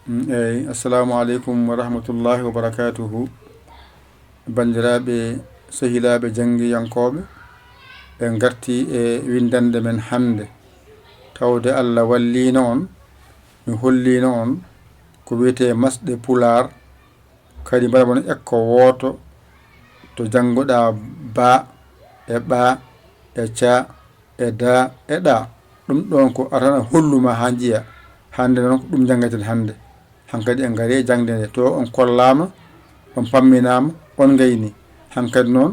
assalamu aleykum wa rahmatullahi wa barakatuhu. Bandiraɓe sehilaɓe janggiyankoɓe ɓe garti e windande men hande tawde Allah wallino on mi hollino on ko wiyete masɗe pular kadi mbaɗa mon ekko woto to janngoɗa ba e ɓa e ca e da e ɗa ɗum ɗon ko atana holluma ha jiiya hande noon ko ɗum janggaten hande hankkadi en gaari jangde nde to on kollama on pamminama on gayni hankkadi noon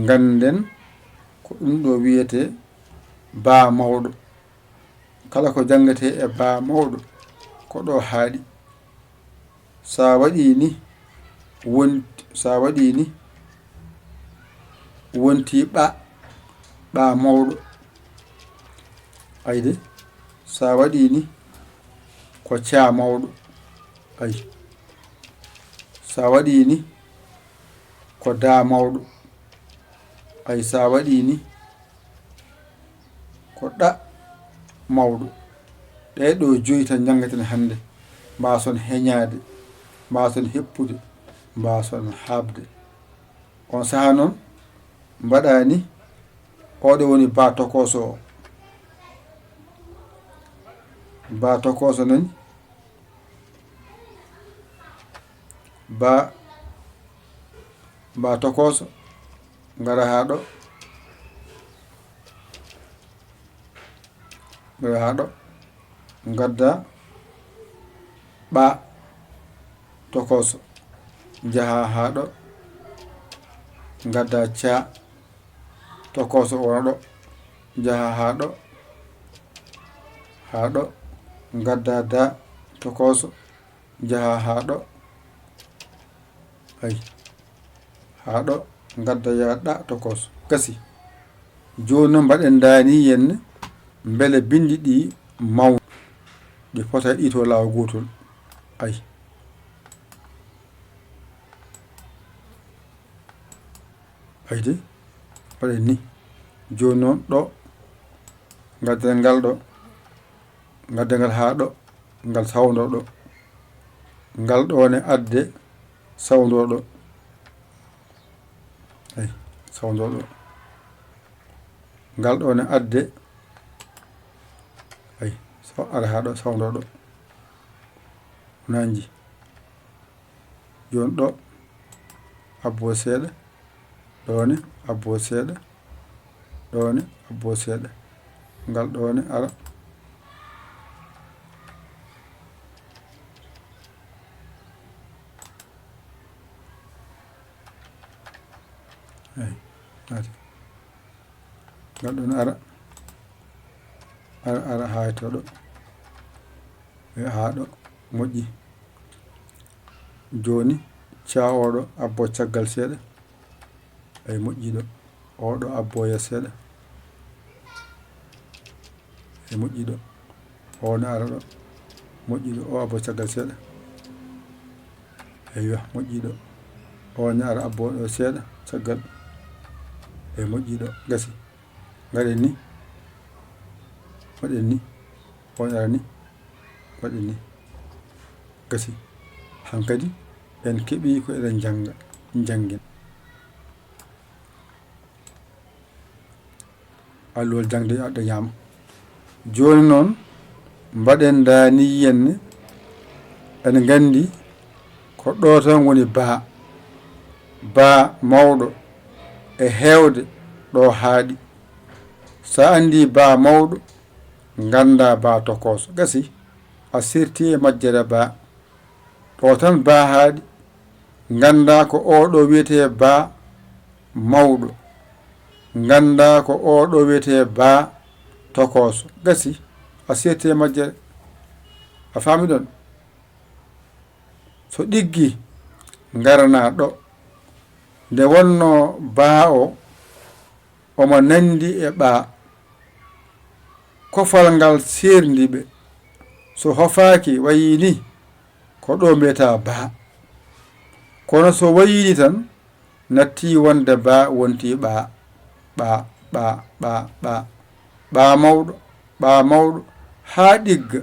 ganden ko ɗum ɗo wiyete ba mawɗo kala ko jangate e ba mawɗo ko ɗo haaɗi sa waɗi ni wonti ɓa mawɗo ayde sa waɗi ni ko ca mawɗo ay sa waɗi ni ko da mawɗo ay sa waɗi ni ko ɗa mawɗo ɗe ɗo joyi tan jangaten hande mbason heñade mbason heppude mbason habde on saha noon mbaɗani oɗo woni ba tokoso o ba tokoso nani ba tokoso ngara ha ɗo gadda ɓa tokoso jaha ha ɗo gadda ca tokoso wona ɗo jaha ha ɗo gadda da tokoso jaha ha ɗo ay ha ɗo gadda ya ɗa tokoso gasi joni noon mbaɗen dani henne beele bindi ɗi maw ɗi fota ɗito lawol gotol ay ayde mbaɗen ni joni noon ɗo gadden ngal ɗo gadda ngal ha ɗo ngal sawdo ɗo ngal ɗo ne adde sawdo ɗo ay sawdo ɗo ngal ɗo ne adde ay ara ha ɗo sawdo ɗo nanji joni ɗo abbo seeɗa ɗone abbo seeɗa ɗone abbo seeɗa ngal ɗone ara ay ati ngal ɗone ara ha to ɗo ha ɗo moƴƴi joni ca oɗo abbo caggal seeɗa ay moƴƴi ɗo oɗo abboya seeɗa ay moƴƴi ɗo one ara ɗo moƴƴi ɗo o abbo caggal seeɗa eywa moƴƴi ɗo one ara abbo ɗo seeɗa caggal ay moƴƴi ɗo gasi gaɗen ni waɗen ni on ara ni waɗen ni gasi hankkadi en keeɓi ko eɗen jangguin allowol jangde aɗa ñama joni noon mbaɗen dani henne en gandi ko ɗo tan woni ba mawɗo e hewde ɗo haaɗi sa andi ba mawɗo ganda ba tokoso gasi a sirti e majjere ba ɗo tan ba haaɗi ganda ko oɗo wiyete ba mawɗo ganda ko oɗo wiyete ba tokoso gasi a sirti e majjere a faami ɗon so ɗiggi garana ɗo nde wonno ba o omo nandi e ɓa kofal ngal serdi ɓe so hofaki wayi ni ko ɗo mbiyata ba kono so wayini tan natti wonde ba wonti ɓa mawɗo ha ɗigga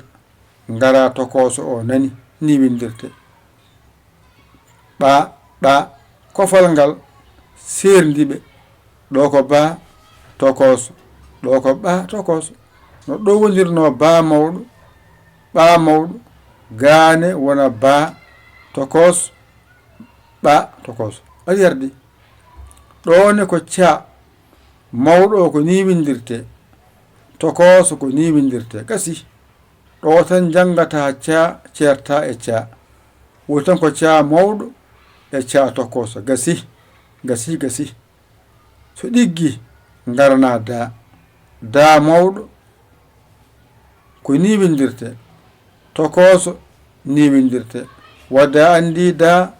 ngara tokoso o nani niwindirte ɓa ɗa kofal ngal serdiɓe ɗo ko ba tokoso ɗo ko ɓa tokoso no ɗo wondirno ba mawɗo ɓa mawɗo gaane wona ba tokoso ɓa tokoso aɗa yardi ɗone ko ca mawɗo o ko niwindirte tokoso ko niwindirte gasi ɗo tan jangata ca certa e ca woni tan ko ca mawɗo e ca tokoso gasi gasi gasi so ɗiggi garna da mawɗo ko niwindirte tokoso niwindirte wadde a andi da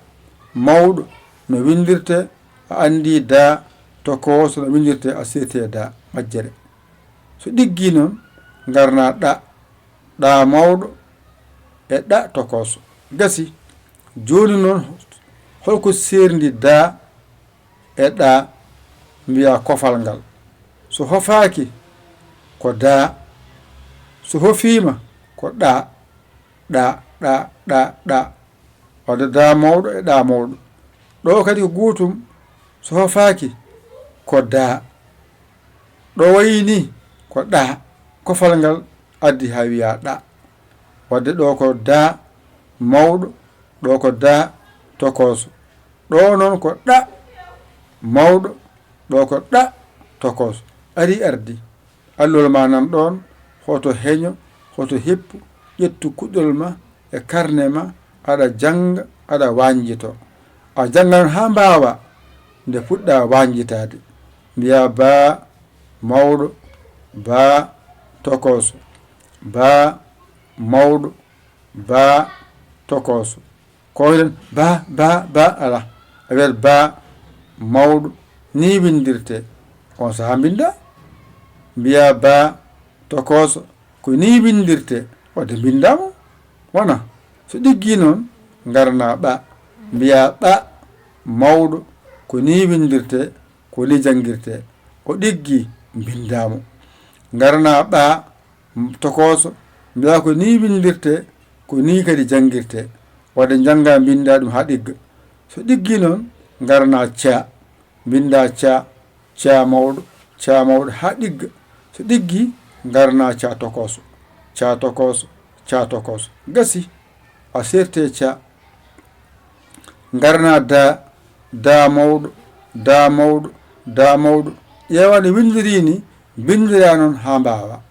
mawɗo no windirte a andi da tokoso no windirte a sirte da majjere so ɗiggi noon garna ɗa mawɗo e ɗa tokoso gasi joni noon holko serdi da e ɗa mbiya kofal ngal so hofaki ko da so hofima ko ɗa wadde da mawɗo e ɗa mawɗo ɗo kadi ko guutum so hofaki ko da ɗo wayini ko ɗa kofal ngal addi ha wiya ɗa wadde ɗo ko da mawɗo ɗo ko da tokoso ɗo noon ko ɗa mawɗo ɗo ko ɗa tokoso ari ardi allol ma nan ɗon hoto heño hoto heppu ƴettu kuɗɗol ma e carnet ma aɗa janga aɗa wanjito a jangan ha mbawa nde puɗɗa wanjitade mbiya ba mawɗo ba tokoso ba mawɗo ba tokoso koyɗen ba ala a wiyat ba mawɗo ni windirte on saha binda mbiya ba tokoso ko ni windirte wadde bindama wona so ɗiggi noon garna ɓa mbiya ɓa mawɗo ko ni windirte ko ni jangirte o ɗiggi bindamo garna ɓa tokoso mbiya ko ni windirte ko ni kadi jangirte wadde janga binda ɗum ha ɗigga so ɗiggi noon garna ca binda ca mawɗo ha ɗigga so ɗiggi garna ca tokoso gasi a serte ca garna da mawɗo ƴewade windirini bindira noon ha mbawa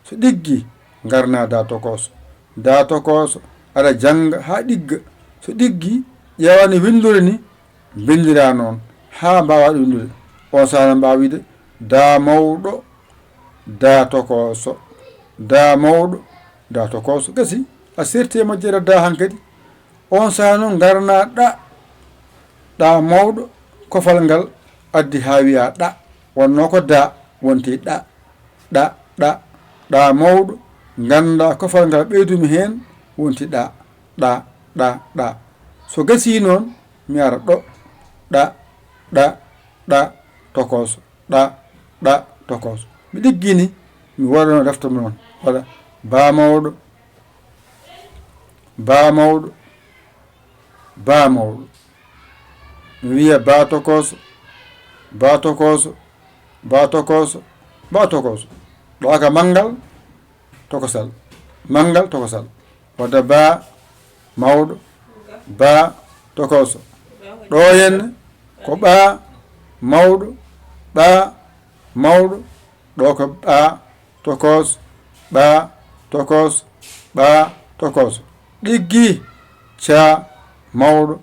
so ɗiggi garna da tokoso aɗa janga ha ɗigga so ɗiggi ƴewani windure ni bindira noon ha mbawa ɗo windude on sahana mbawide da mawɗo da tokoso gasi a serti e majjere da hankadi on saha noon garna ɗa mawɗo kofal ngal addi ha wiya ɗa wonno ko da wonti ɗa mawɗo ganda kofal ngal ɓeydumi hen wonti ɗa so gasi noon mi ara ɗo ɗa tokoso ɗa tokoso mi ɗiggini mi waɗano defta noon waɗa ba mawɗo mi wiya ba tokoso ɗo ka mangal tokosal wadda ba mawɗo ba tokoso ɗo henne ko ɓa mawɗo ɗo ko ɓa tokoso ɗiggi ca mawɗo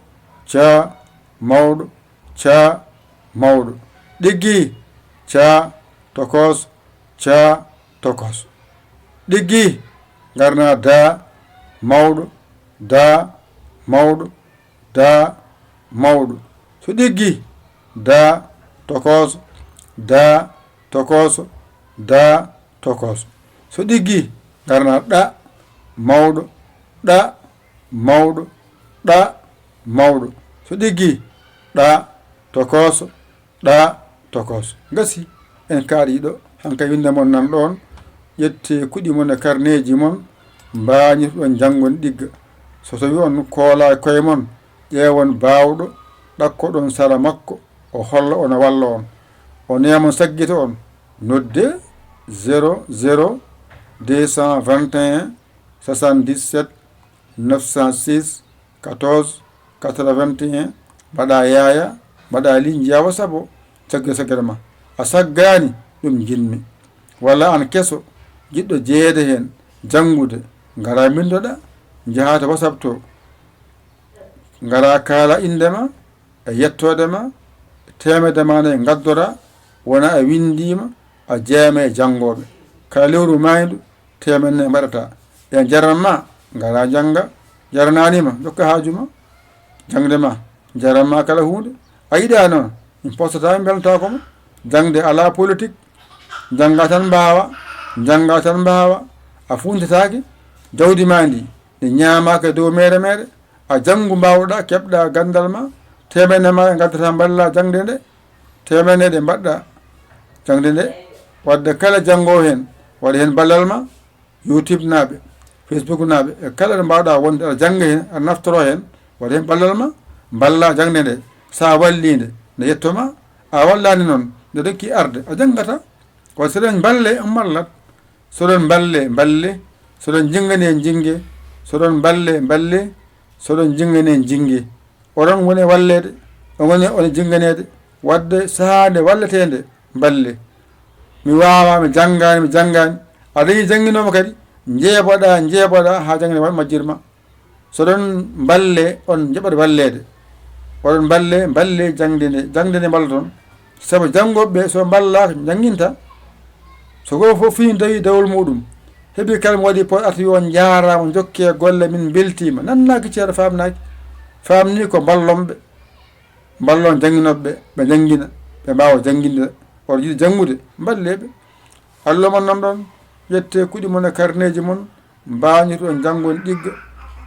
ɗiggi ca tokoso ɗiggi garna da mawɗo so ɗiggi da tokoso so ɗiggi garna ɗa mawɗo so ɗiggi ɗa tokoso gasi en kaariɗo hanka winde mon nan ɗon ƴette kuɗi mon e carnet ji mon mbañirɗon janggon ɗigga so tawi on koola koye mon ƴeewon baawɗo ɗakkoɗon sara makko o holla on walla on o nemon saggita on nodde 00 221 77 906 14 81 mbaɗa yaya mbaɗa ligne jawa sabo sagge saggere ma a saggani ɗum jinmi walla an keso jiɗɗo jeeyede hen janngude ngara bindoɗa jaha to WhatsApp to ngara kaala indema e yettodema temede ma ne gaddora wona a windima a jeema e janngoɓe kala lewru maydu temenne mbaɗata e jaranma ngara janga jarananima jokka haajuma jangde ma jaranma kala hunde a yiɗa noon min postata mi beltakoma jangde ala politique janga tan mbawa a funtatake jawdi ma ndi ne ñamaka dow meɗe meɗe a janggu mbawɗa keɓɗa gandal ma temenne ma e gaddata balla jangde nde temenne ɗe mbaɗɗa jangde nde wadde kala janngo hen waɗa hen ballal ma YouTube naɓe Facebook naɓe e kala ɗo mbawɗa wonde aɗa jangga hen aɗa naftoro hen waɗa hen ballal ma balla jangde nde sa wallide nde yettoma a wallani noon nde dokki arde a janggata ko soɗen balle mallat soɗon balle soɗon jingani en jingue soɗon balle soɗon jingani en jingue oɗon woni wallede one jinganede wadde sahade walletede balle mi wawa mi janggani aɗa yi jangguinoma kadi jeeboɗa ha jangde majjirma soɗon balle on jaɓat wallede oɗon balle jangde nde balla toon saabu janggoɓeɓe so ballaka janginta so go fof fini tawi dawol muɗum heeɓi kala mo waɗi pot arti on jarama jokke golle min beltima nannaki ceeɗa famni ko ballonɓe ballon janguinoɓeɓe ɓe jangguina ɓe mbawa janguinde oɗo jiiɗi janggude balleɓe Allah mon nan ɗon yette kuɗi mon e carnet ji mon mbañito on janggon ɗigga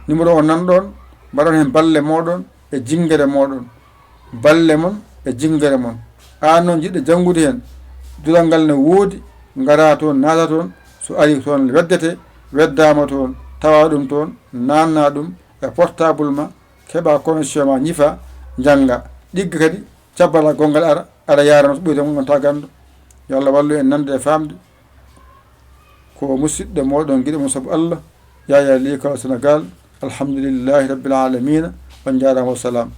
numéro o nan ɗon mbaɗon hen balle moɗon e jingere moɗon balle mon e jingere mon an noon jiɗɗo janggude hen dulal ngal ne woodi gara toon naata toon so ari toon weddete weddama toon tawa ɗum toon nanna ɗum e portable ma keeɓa connexion ma ñifa jangga ɗigga kadi cabbala gongal ara yarama so ɓoyta gonta gando yo Allah wallu en nande e famde ko musidɗo moɗon guiɗo mo saabu Allah Yaya Ly Kala Sénégal alhamdulillahi rabbil alamina on jarama wassalam